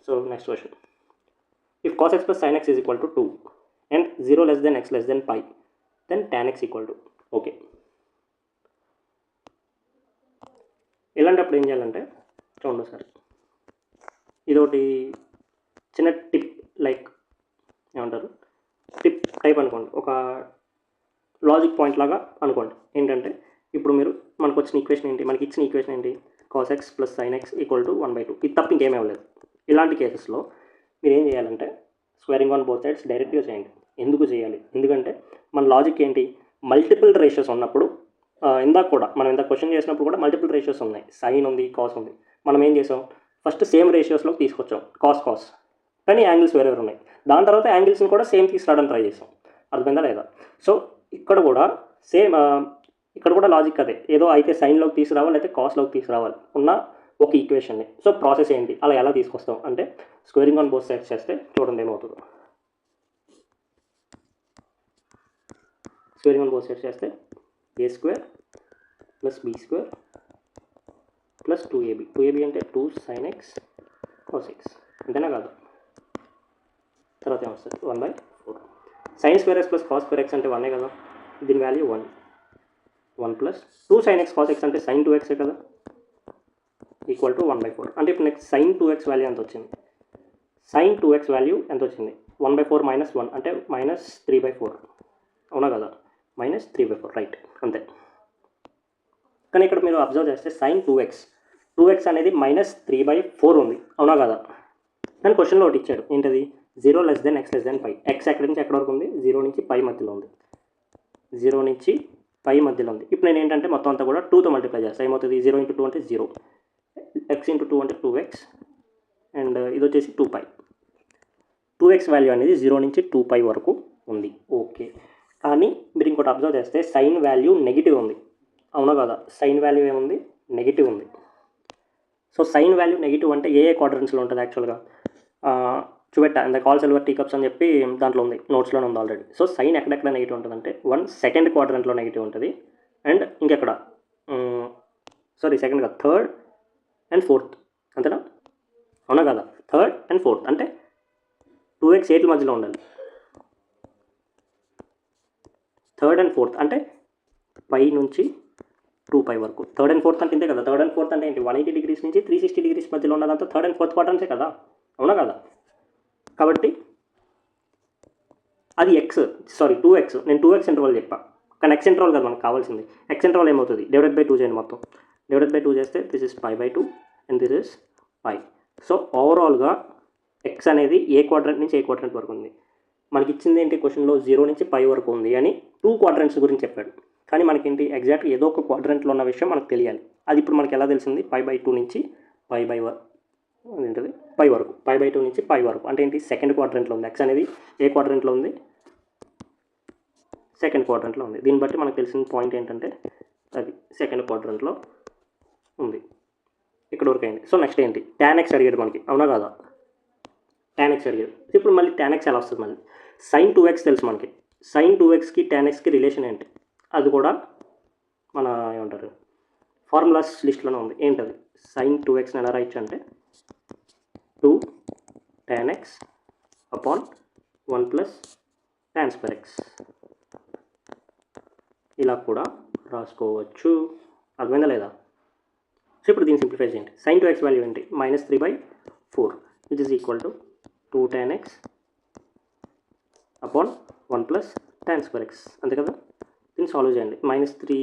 So next question, if cos x plus sin x is equal to 2 and 0 less than x less than pi, then tan x equal to, okay ఇలాంటప్పుడు ఏం చేయాలంటే చూడండి sir, ఇదొకటి చిన్న tip like ఏమంటారు tip type అనుకోండి, ఒక logic point లాగా అనుకోండి. ఏంటంటే ఇప్పుడు మీరు మనకు వచ్చిన ఈక్వేషన్ ఏంటి, మనకి ఇచ్చిన ఈక్వేషన్ ఏంటి, cos x plus sin x equal to 1/2. ఇది తప్ప ఇంకేమీ అవ్వలేదు. ఇలాంటి కేసెస్లో మీరు ఏం చేయాలంటే స్క్వేరింగ్ ఆన్ బోత్ సైడ్స్ డైరెక్ట్గా చేయండి. ఎందుకు చేయాలి, ఎందుకంటే మన లాజిక్ ఏంటి, మల్టిపుల్ రేషియోస్ ఉన్నప్పుడు మనం ఇందాక క్వశ్చన్ చేసినప్పుడు కూడా మల్టిపుల్ రేషియోస్ ఉన్నాయి, సైన్ ఉంది, కాస్ ఉంది. మనం ఏం చేసాం, ఫస్ట్ సేమ్ రేషియోస్లోకి తీసుకొచ్చాం కాస్, కానీ యాంగిల్స్ వేరే ఉన్నాయి. దాని తర్వాత యాంగిల్స్ని కూడా సేమ్ తీసుకురావడానికి ట్రై చేసాం. అర్థమైందా లేదా? సో ఇక్కడ కూడా సేమ్, ఇక్కడ కూడా లాజిక్ అదే, ఏదో అయితే సైన్లోకి తీసుకురావాలి అయితే కాస్లోకి తీసుకురావాలి ఉన్న ఒక ఈక్వేషన్ని. సో ప్రాసెస్ ఏంటి, అలా ఎలా తీసుకొస్తాం అంటే స్క్వేరింగ్ ఆన్ బోత్ సైడ్స్ చేస్తే చూడండి ఏమవుతుందో. స్క్వేరింగ్ ఆన్ బోత్ సైడ్స్ చేస్తే a square plus b square plus 2ab అంటే 2 sin x cos x, అంతేనా కాదు? తర్వాత ఏమొస్తుంది 1/4. sin square x plus cos square x అంటే 1 కదా, దీని value 1 plus 2 sin x cos x అంటే sin 2x కదా, ఈక్వల్ టు 1/4. అంటే ఇప్పుడు నెక్స్ట్ sin 2x వాల్యూ ఎంత వచ్చింది, sin 2x వాల్యూ ఎంత వచ్చింది, 1/4 మైనస్ 1 అంటే మైనస్ 3/4, అవునా కదా, మైనస్ 3/4, రైట్, అంతే. కానీ ఇక్కడ మీరు అబ్జర్వ్ చేస్తే sin 2x అనేది మైనస్ 3/4 ఉంది, అవునా కదా. కానీ క్వశ్చన్లో ఒకటి ఇచ్చాడు, ఏంటది 0 less than x less than pi. X ఎక్కడి నుంచి ఎక్కడ వరకు ఉంది, 0 నుంచి పై మధ్యలో ఉంది, 0 నుంచి పై మధ్యలో ఉంది. ఇప్పుడు నేను ఏంటంటే మొత్తం అంతా కూడా 2తో మల్టిప్లై చేస్తాను. ఏమవుతుంది, 0 × 2 అంటే 0, x × 2 అంటే 2x, అండ్ ఇది వచ్చేసి 2π. 2x వాల్యూ అనేది 0 నుంచి 2π వరకు ఉంది, ఓకే. కానీ మీరు ఇంకోటి అబ్జర్వ్ చేస్తే సైన్ వాల్యూ నెగిటివ్ ఉంది, అవునా కదా. సైన్ వాల్యూ ఏముంది, నెగిటివ్ ఉంది. సో సైన్ వాల్యూ నెగిటివ్ అంటే ఏ క్వాడ్రెంట్స్లో ఉంటుంది యాక్చువల్గా, చూపెట్టా ఇంత కాల్ సిల్వర్ టీ కప్స్ అని చెప్పి దాంట్లో ఉంది, నోట్స్లోనే ఉంది ఆల్రెడీ. సో సైన్ ఎక్కడెక్కడ నెగిటివ్ ఉంటుందంటే 1 సెకండ్ క్వాడ్రెంట్లో నెగిటివ్ ఉంటుంది, అండ్ ఇంకెక్కడ సెకండ్ కదా, థర్డ్ అండ్ ఫోర్త్, అంతేనా, అవునా కదా. థర్డ్ అండ్ ఫోర్త్ అంటే 2x 8 మధ్యలో ఉండాలి. థర్డ్ అండ్ ఫోర్త్ అంటే పై నుంచి 2π వరకు. థర్డ్ అండ్ ఫోర్త్ అంటే ఇంతే కదా. థర్డ్ అండ్ ఫోర్త్ అంటే ఏంటి, 180 డిగ్రీస్ నుంచి 360 డిగ్రీస్ మధ్యలో ఉన్నదంతా థర్డ్ అండ్ ఫోర్త్ క్వాడ్రంట్సే కదా, అవునా కదా. కాబట్టి అది 2x, నేను 2x ఇంటర్వల్ చెప్పా, కానీ x ఇంటర్వల్ కదా మనకు కావాల్సింది. x ఇంటర్వల్ ఏమవుతుంది, /2 చేయండి మొత్తం, /2 చేస్తే this is π/2 and this is π. So ఓవరాల్గా x అనేది ఏ క్వాడ్రంట్ నుంచి ఏ క్వాడ్రంట్ వరకు ఉంది. మనకి ఇచ్చింది ఏంటి, క్వశ్చన్లో 0 నుంచి π వరకు ఉంది అని 2 క్వాడ్రంట్స్ గురించి చెప్పాడు. కానీ మనకేంటి ఎగ్జాక్ట్గా ఏదో ఒక క్వాడ్రంట్లో ఉన్న విషయం మనకు తెలియాలి. అది ఇప్పుడు మనకి ఎలా తెలిసింది, π/2 నుంచి ఏంటది π వరకు, π/2 నుంచి π వరకు అంటే ఏంటి, సెకండ్ క్వాడ్రంట్లో ఉంది. x అనేది ఏ క్వాడ్రంట్లో ఉంది, సెకండ్ క్వాడ్రంట్లో ఉంది. దీన్ని బట్టి మనకు తెలిసిన పాయింట్ ఏంటంటే అది సెకండ్ క్వాడ్రంట్లో ఉంది. ఇక్కడ వరకు అయింది. సో నెక్స్ట్ ఏంటి, tan x అడిగాడు మనకి, అవునా కదా. tan x అడిగాడు. ఇప్పుడు మళ్ళీ tan x ఎలా వస్తుంది, మళ్ళీ sin 2x తెలుసు మనకి. sin 2xకి tan xకి రిలేషన్ ఏంటి, అది కూడా మన ఏమంటారు ఫార్ములాస్ లిస్ట్లోనే ఉంది. ఏంటది, sin 2xని ఎలా రాయొచ్చు అంటే 2 tan x upon 1 + tan square x, ఇలా కూడా రాసుకోవచ్చు. అర్థమైందా లేదా. సో ఇప్పుడు దీన్ని సింప్లిఫై చేయండి. sin 2x వాల్యూ ఏంటి, -3/4 which is equal to 2 tan x upon 1 + tan square x, అంతే కదా. దీన్ని సాల్వ్ చేయండి. -3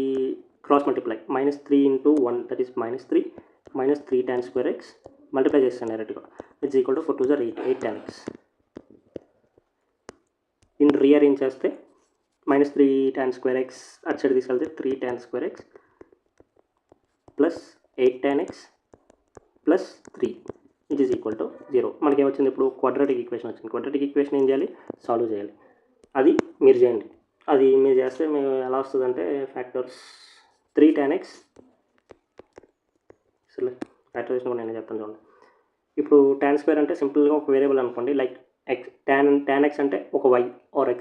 cross multiply, -3 × 1 that is -3, -3 tan square x multiply చేస్తాను డైరెక్ట్గా, it's equal to 4 2 8, 8 tan x. దీన్ని రీఅరేంజ్ చేస్తే -3 tan square x అటు సైడ్ తీసుకెళ్తే 3 tan square x plus 8 tan x plus 3 it is equal to 0. మనకి ఏమొచ్చింది, ఇప్పుడు క్వాడ్రాటిక్ ఈక్వేషన్ వచ్చింది. క్వాడ్రాటిక్ ఈక్వేషన్ ఏం చేయాలి, సాల్వ్ చేయాలి. అది మీరు చేయండి. అది మీరు చేస్తే మేము ఎలా వస్తుందంటే ఫ్యాక్టర్స్ 3 tan x, సరే ఫ్యాక్టరేషన్ కూడా నేను చెప్తాను చూడండి. ఇప్పుడు tan స్క్వేర్ అంటే సింపుల్గా ఒక వేరియబుల్ అనుకోండి, లైక్ tan x అంటే ఒక y ఆర్ x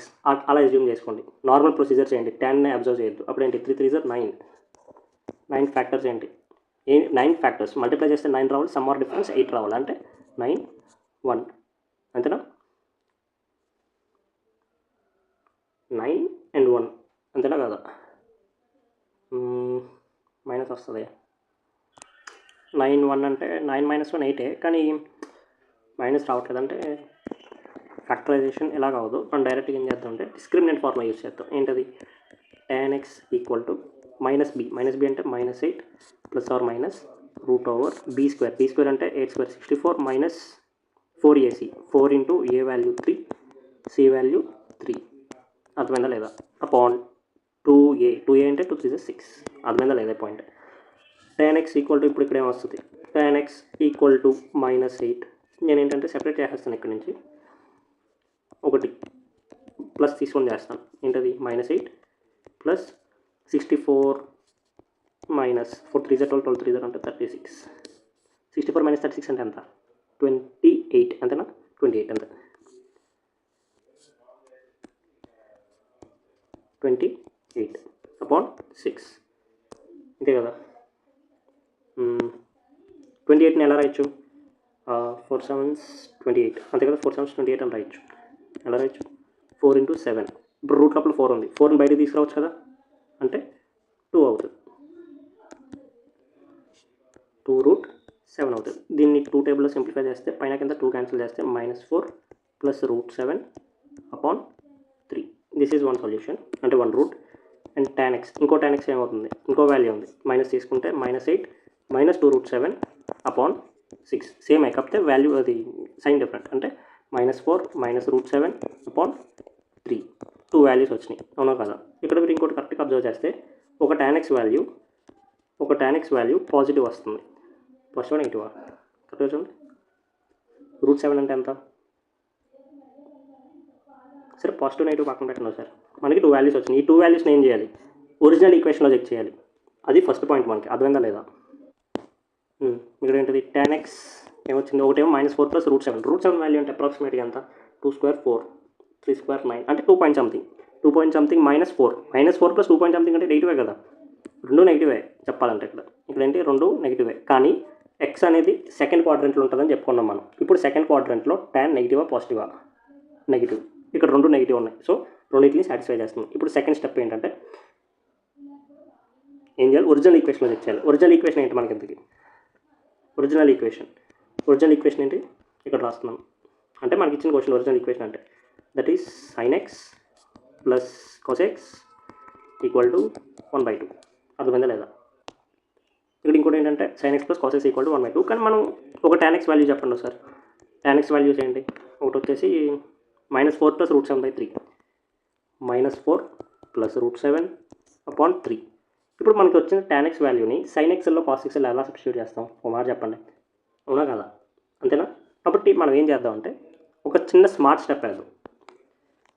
అలా అజ్యూమ్ చేసుకోండి. నార్మల్ ప్రొసీజర్ చేయండి, tan అబ్జర్వ్ చేయొద్దు. అప్పుడు ఏంటి 3 3 9, 9 ఫ్యాక్టర్స్ ఏంటి 9 ఫ్యాక్టర్స్ మల్టిప్లై చేస్తే 9 రావాలి, సమ్ ఆర్ డిఫరెన్స్ 8 రావాలి, అంటే 9 1 అంతేనా. 9 and 1 అంతేనా కదా. మైనస్ వస్తుంది. 9 1 అంటే 9 - 1 8 కానీ మైనస్ రావట్లేదు. అంటే ఫ్యాక్టరైజేషన్ ఎలా కావద్దు, మనం డైరెక్ట్గా ఏం చేద్దాం అంటే డిస్క్రిమినెంట్ ఫార్ములా యూస్ చేద్దాం. ఏంటది, tan x equal to minus b అంటే -8 ± √b². b² అంటే 8² 64 minus 4ac 4 into a value 3 c value 3. అర్థమైందా లేదా. అపాన్ 2a అంటే 2 3 6. అర్థమైందా లేదా point. tan x equal to ఇప్పుడు ఇక్కడ ఏమొస్తుంది, tan x ఈక్వల్ టు -8. నేను ఏంటంటే సెపరేట్ చేసేస్తాను ఇక్కడ నుంచి, ఒకటి ప్లస్ తీసుకొని చేస్తాను. ఏంటది, -8 ప్లస్ 64 మైనస్ 4 3 12 12 3 అంటే 36. 64 - 36 అంటే ఎంత, 28 అంతేనా. 28 అంతే, 28 అపాన్ 6 అంతే కదా. 28ని ఎలా రాయొచ్చు, 4 7s 28 అంతే కదా. 4 7s 28 అని రాయొచ్చు. ఎలా రాయొచ్చు, 4 × 7. ఇప్పుడు రూట్ లోపల 4 ఉంది, 4ని బయటకు తీసుకురావచ్చు కదా, అంటే 2 అవుతుంది. 2√7 అవుతుంది. దీన్ని 2 టేబుల్లో సింప్లిఫై చేస్తే పైన కింద 2 క్యాన్సిల్ చేస్తే -4 plus √7 upon 3. This is one solution, అంటే 1 రూట్. అండ్ tan x, ఇంకో tan x ఏమవుతుంది, ఇంకో వాల్యూ ఉంది, మైనస్ తీసుకుంటే -8 -2√7 అపాన్ 6. సేమ్ కాకపోతే వాల్యూ అది సైన్ డిఫరెంట్, అంటే -4 -√7 అపాన్ 3. 2 వాల్యూస్ వచ్చినాయి, అవునా కదా. ఇక్కడ మీరు ఇంకోటి కరెక్ట్గా అబ్జర్వ్ చేస్తే ఒక tan x వాల్యూ పాజిటివ్ వస్తుంది. పాజిటివ్ నెగిటివా, కరెక్ట్గా చూడండి. √7 అంటే ఎంత, సరే పాజిటివ్ నెగిటివ్ పక్కన పెట్టండి సార్. మనకి 2 వాల్యూస్ వచ్చినాయి. ఈ 2 వాల్యూస్ని ఏం చేయాలి, ఒరిజినల్ ఈక్వేషన్లో చెక్ చేయాలి. అది ఫస్ట్ పాయింట్ మనకి, అర్థమైందా లేదా. ఇక్కడ ఏంటిది, tan x ఏమొచ్చింది, ఒకటేమో -4 ప్లస్ √7. √7 వాల్యూ అంటే అప్రాక్సిమేట్గా ఎంత, 2² 4 3² 9 అంటే 2 point something -4 -4 plus 2 point something అంటే నెగిటివే కదా. రెండు నెగిటివే చెప్పాలంటే ఇక్కడ ఏంటి, రెండు నెగిటివే. కానీ ఎక్స్ అనేది సెకండ్ క్వాడ్రంట్లో ఉంటుందని చెప్పుకున్నాం మనం. ఇప్పుడు సెకండ్ క్వాడ్రంట్లో tan నెగిటివా పాజిటివా, నెగిటివ్. ఇక్కడ రెండు నెగిటివ్ ఉన్నాయి, సో రెండింటిని సాటిస్ఫై చేస్తుంది. ఇప్పుడు సెకండ్ స్టెప్ ఏంటంటే ఏం చేయాలి, ఒరిజినల్ ఈక్వేషన్లో చెక్ చేయాలి. ఒరిజినల్ ఈక్వేషన్ ఏంటి మనకి ఇంతకి, ఒరిజినల్ ఈక్వేషన్ ఏంటి ఇక్కడ రాస్తున్నాం. అంటే మనకి ఇచ్చిన క్వశ్చన్ ఒరిజినల్ ఈక్వేషన్ అంటే that is sin x plus cos x equal to 1/2. అర్థమైందా లేదా. ఇక్కడ ఇంకోటి ఏంటంటే sin x plus cos x equal to 1/2. కానీ మనం ఒక tan x వాల్యూ చెప్పండి సార్. tan x వాల్యూస్ ఏంటి, ఒకటి వచ్చేసి -4 ప్లస్ √7/3 -4 ప్లస్ √7 అపాన్ 3. ఇప్పుడు మనకి వచ్చిన tan x వాల్యూని sin xలో cos xలో ఎలా సబ్స్టిట్యూట్ చేస్తాం, ఒక మాట చెప్పండి, అవునా కదా, అంతేనా. కాబట్టి మనం ఏం చేద్దామంటే ఒక చిన్న స్మార్ట్ స్టెప్ వేద్దాం.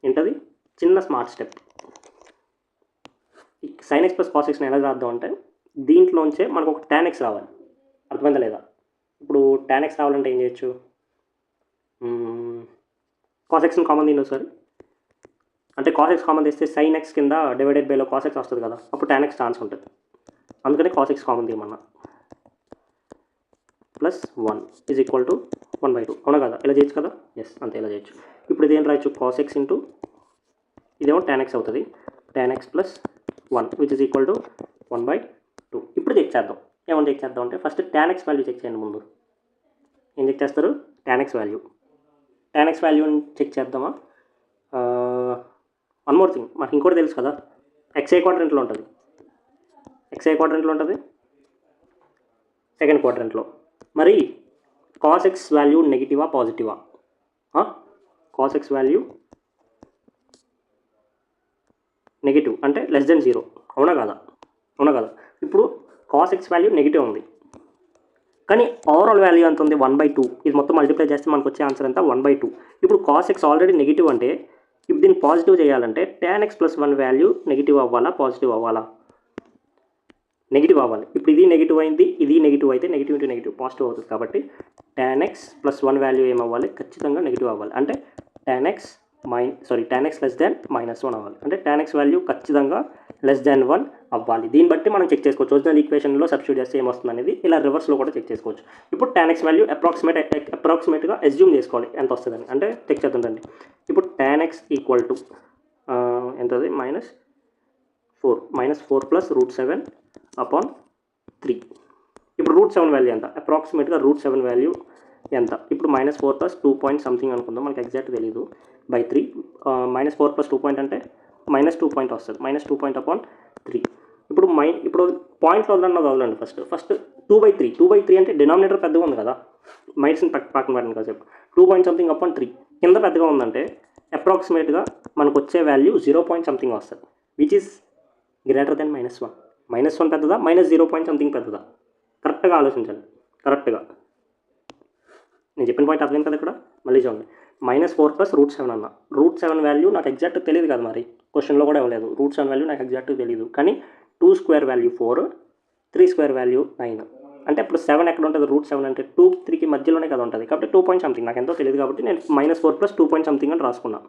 ఏంటది, చిన్న smart step. sin x plus cos xని ఎలా రాద్దాం అంటే దీంట్లోంచే మనకు ఒక tan x రావాలి. అర్థమైందా లేదా. ఇప్పుడు tan x రావాలంటే ఏం చేయొచ్చు, cos xని కామన్ తీయండి ఒకసారి. అంటే cos x కామన్ తీస్తే sin x కింద డివైడెడ్ బైలో cos x వస్తుంది కదా, అప్పుడు tan x ఛాన్స్ ఉంటుంది. అందుకని cos x కామన్ తీయమన్నా. ప్లస్ 1 ఈజ్ ఈక్వల్ టు 1/2, అవునా కదా. ఇలా చేయొచ్చు కదా, ఎస్ అంతే ఇలా చేయొచ్చు. ఇప్పుడు ఇదేం రాయొచ్చు, cos x ఇంటూ ఇదేమో tan x అవుతుంది, tan x plus 1 which is equal to 1/2. ఇప్పుడు చెక్ చేద్దాం. ఏమని చెక్ చేద్దాం అంటే first tan x value check చేయండి. ముందు ఏం చెక్ చేస్తారు, tan x వాల్యూని చెక్ చేద్దామా. వన్ మోర్ థింగ్, మనకి ఇంకోటి తెలుసు కదా, XA క్వాడ్రంట్లో ఉంటుంది. సెకండ్ క్వాడ్రంట్లో. మరి cos x వాల్యూ నెగిటివా పాజిటివా, cos x వాల్యూ నెగిటివ్ అంటే <0, అవునా కదా. ఇప్పుడు cos x వాల్యూ నెగిటివ్ ఉంది, కానీ ఓవరాల్ వాల్యూ ఎంత ఉంది, 1/2. ఇది మొత్తం మల్టిప్లై చేస్తే మనకు వచ్చే ఆన్సర్ ఎంత, 1/2. ఇప్పుడు cos x ఆల్రెడీ నెగిటివ్ అంటే ఇప్పుడు దీన్ని పాజిటివ్ చేయాలంటే tan x plus 1 value negative అవ్వాలా పాజిటివ్ అవ్వాలా, నెగిటివ్ అవ్వాలి. ఇప్పుడు ఇది నెగిటివ్ అయింది, ఇది నెగిటివ్ అయితే నెగిటివ్ ఇంటూ నెగిటివ్ పాజిటివ్ అవుతుంది. కాబట్టి tan x ప్లస్ 1 వాల్యూ ఏమవ్వాలి, ఖచ్చితంగా నెగిటివ్ అవ్వాలి. అంటే tan x tan x less than -1 అవ్వాలి. అంటే tan x వాల్యూ ఖచ్చితంగా లెస్ దాన్ 1 అవ్వాలి. దీన్ని బట్టి మనం చెక్ చేసుకోవచ్చు. ఒరిజినల్ ఈక్వేషన్లో సబ్స్టిట్యూట్ చేస్తే ఏమొస్తుంది అనేది ఇలా రివర్స్లో కూడా చెక్ చేసుకోవచ్చు. ఇప్పుడు tan x వాల్యూ అప్రాక్సిమేట్గా అజ్యూమ్ చేసుకోవాలి ఎంత వస్తుందని. అంటే చెక్ చేద్దాం. ఇప్పుడు tan x ఈక్వల్ టు ఎంతది -4 ప్లస్ √7 అపాన్ 3. ఇప్పుడు √7 వాల్యూ ఎంత? అప్రాక్సిమేట్గా √7 వాల్యూ ఎంత? ఇప్పుడు -4 ప్లస్ 2 పాయింట్ సంథింగ్ అనుకుందాం, మనకి ఎగ్జాక్ట్ తెలియదు, బై 3. -4 ప్లస్ 2 పాయింట్ అంటే -2 పాయింట్ వస్తుంది. -2 పాయింట్ అపాన్ 3. ఇప్పుడు పాయింట్లో వదలండి. ఫస్ట్ 2/3 అంటే డినామినేటర్ పెద్దగా ఉంది కదా, మైనస్ని పక్కన పెట్టండి కాసేపు. 2 పాయింట్ సంథింగ్ అపాన్ 3 కింద పెద్దగా ఉందంటే అప్రాక్సిమేట్గా మనకు వచ్చే వాల్యూ 0 పాయింట్ సంథింగ్ వస్తుంది, విచ్ ఈస్ గ్రేటర్ దెన్ -1. -1 పెద్దదా, -0 పాయింట్ సంథింగ్ పెద్దదా? కరెక్ట్గా ఆలోచించండి. కరెక్ట్గా నేను చెప్పిన పాయింట్ అర్థం కదా. ఇక్కడ మళ్ళీ చూడండి, -4 ప్లస్ √7 అన్న. √7 వాల్యూ నాకు ఎగ్జాక్ట్ తెలియదు కదా, మరి క్వశ్చన్లో కూడా ఇవ్వలేదు. √7 వాల్యూ నాకు ఎగ్జాక్ట్ తెలియదు, కానీ 2 స్క్వేర్ వాల్యూ 4, 3 స్క్వేర్ వాల్యూ 9. అంటే ఇప్పుడు 7 ఎక్కడ ఉంటుంది? √7 అంటే 2, 3కి మధ్యలోనే కదా ఉంటుంది. కాబట్టి 2 పాయింట్ సంథింగ్ నాకు ఎంతో తెలియదు కాబట్టి నేను -4 ప్లస్ 2 పాయింట్ సంథింగ్ అని రాసుకున్నాను.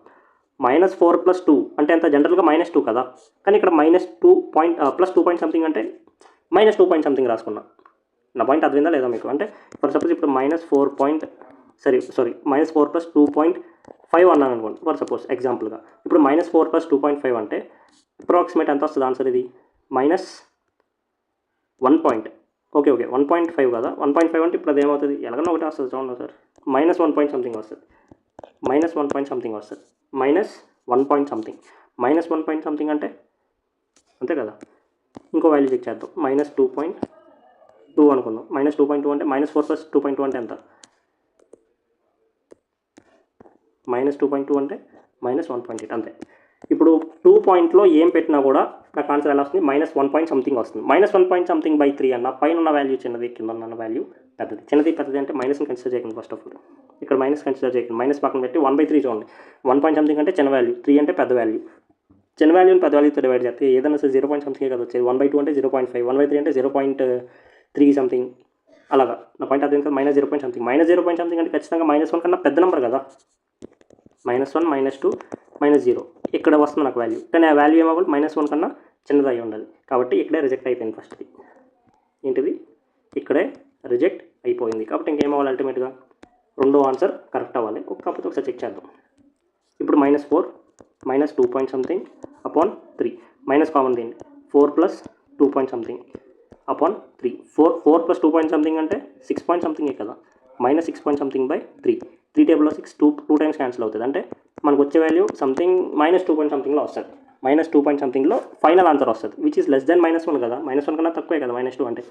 -4 ప్లస్ 2 అంటే ఎంత? జనరల్గా -2 కదా, కానీ ఇక్కడ -2 పాయింట్ ప్లస్ 2 పాయింట్ సంథింగ్ అంటే -2 పాయింట్ సంథింగ్ రాసుకున్నా. నా పాయింట్ అర్థమైందా లేదా మీకు? అంటే ఫర్ సపోజ్ ఇప్పుడు -4 ప్లస్ 2.5 అన్నాను అనుకోండి, ఫర్ సపోజ్ ఎగ్జాంపుల్గా. ఇప్పుడు -4 ప్లస్ 2.5 అంటే అప్రాక్సిమేట్ ఎంత వస్తుంది ఆన్సర్? ఇది -1 పాయింట్. ఓకే 1.5 కదా. 1.5 అంటే ఇప్పుడు అది ఏమవుతుంది? ఎలాగన్నా ఒకటి వస్తుంది చూడండి సార్. -1 పాయింట్ సంథింగ్ వస్తుంది. -1 పాయింట్ సంథింగ్ వస్తుంది. -1 పాయింట్ సంథింగ్. -1 పాయింట్ సంథింగ్ అంటే అంతే కదా. ఇంకో వాల్యూ చెక్ చేద్దాం. -2.2 అనుకుందాం. -2.2 అంటే -4 ప్లస్ 2.2 అంటే ఎంత? -2.2 అంటే -1.8 అంతే. ఇప్పుడు 2 పాయింట్లో ఏం పెట్టినా కూడా నాకు ఆన్సర్ ఎలా వస్తుంది? -1 పాయింట్ సంథింగ్ వస్తుంది. -1 పాయింట్ సంథింగ్ బై 3 అన్న. పైన ఉన్న వాల్యూ చిన్నది, కింద ఉన్న వాల్యూ పెద్దది. చిన్నది పెద్దది అంటే మైనస్ని కన్సిడర్ చేయకండి. ఫస్ట్ ఆఫ్ ఆల్ ఇక్కడ మైనస్ కన్సిడర్ చేయకండి. మైనస్ పక్కన పెట్టి 1/3 చూడండి. 1 పాయింట్ సంథింగ్ అంటే చిన్న వాల్యూ, 3 అంటే పెద్ద వాల్యూ. చిన్న వాల్యూని పెద్ద వాల్యూతో డివైడ్ చేస్తే ఏదైనా సరే 0 పాయింట్ సంథింగ్ కదా వచ్చేది. 1/2 అంటే 0.5, 1/3 అంటే 0.3 సంథింగ్. అలాగా నా పాయింట్ అర్థం కదా. -0 పాయింట్ సంథింగ్. -0 పాయింట్ సంథింగ్ అంటే ఖచ్చితంగా -1 కన్నా పెద్ద నెంబర్ కదా. -1, -2, -0 ఇక్కడ వస్తుంది నాకు వాల్యూ, కానీ ఆ వాల్యూ ఏమవ్వాలి? -1 కన్నా చిన్నది అయి ఉండాలి. కాబట్టి ఇక్కడే రిజెక్ట్ అయిపోయింది. ఫస్ట్ది ఏంటిది? ఇక్కడే రిజెక్ట్ అయిపోయింది. కాబట్టి ఇంకేమవ్వాలి? అల్టిమేట్గా రెండో ఆన్సర్ కరెక్ట్ అవ్వాలి. కాకపోతే ఒకసారి చెక్ చేద్దాం. ఇప్పుడు -4 -2 point something upon 3 minus common తీయండి. 4 plus 2 point something upon 3. 4 plus 2 point something అంటే 6 పాయింట్ సంథింగే కదా. -6 పాయింట్ సంథింగ్ బై 3. 3 టేబుల్లో 6 2 టైమ్స్ క్యాన్సిల్ అవుతుంది. అంటే మనకు వచ్చే వాల్యూ సంథింగ్ -2 పాయింట్ సంథింగ్లో వస్తుంది. -2 పాయింట్ సంథింగ్లో ఫైనల్ ఆన్సర్ వస్తుంది, విచ్ ఈస్ లెస్ దెన్ -1 కదా. -1 కన్నా తక్కువే కదా -2 అంటే.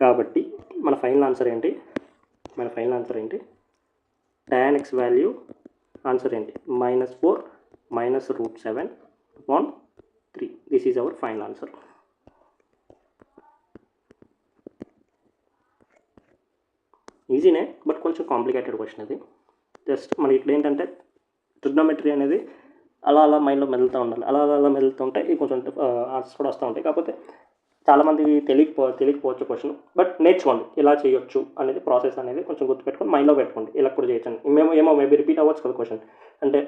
కాబట్టి మన ఫైనల్ ఆన్సర్ ఏంటి? tan x వాల్యూ ఆన్సర్ ఏంటి? -4 -√7 upon 3. This is our final answer. ఈజీనే, బట్ కొంచెం కాంప్లికేటెడ్ క్వశ్చన్ ఇది. జస్ట్ మనకి ఇక్కడ ఏంటంటే ట్రిగ్నోమెట్రీ అనేది అలా మైండ్లో మెదులుతూ ఉండాలి. అలా మెదులుతుంటే ఈ కొంచెం ఆన్సర్స్ కూడా వస్తూ ఉంటాయి. కాకపోతే చాలామందికి తెలియకపోవచ్చు క్వశ్చన్, బట్ నేర్చుకోండి ఇలా చేయొచ్చు అనేది. ప్రాసెస్ అనేది కొంచెం గుర్తుపెట్టుకొని మైండ్లో పెట్టుకోండి. ఇలా కూడా చేయొచ్చండి. మేబీ రిపీట్ అవ్వచ్చు కదా క్వశ్చన్. అంటే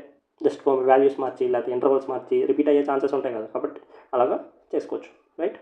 జస్ట్ వాల్యూస్ మార్చి లేకపోతే ఇంటర్వల్స్ మార్చి రిపీట్ అయ్యే ఛాన్సెస్ ఉంటాయి కదా. కాబట్టి అలాగా చేసుకోవచ్చు. రైట్.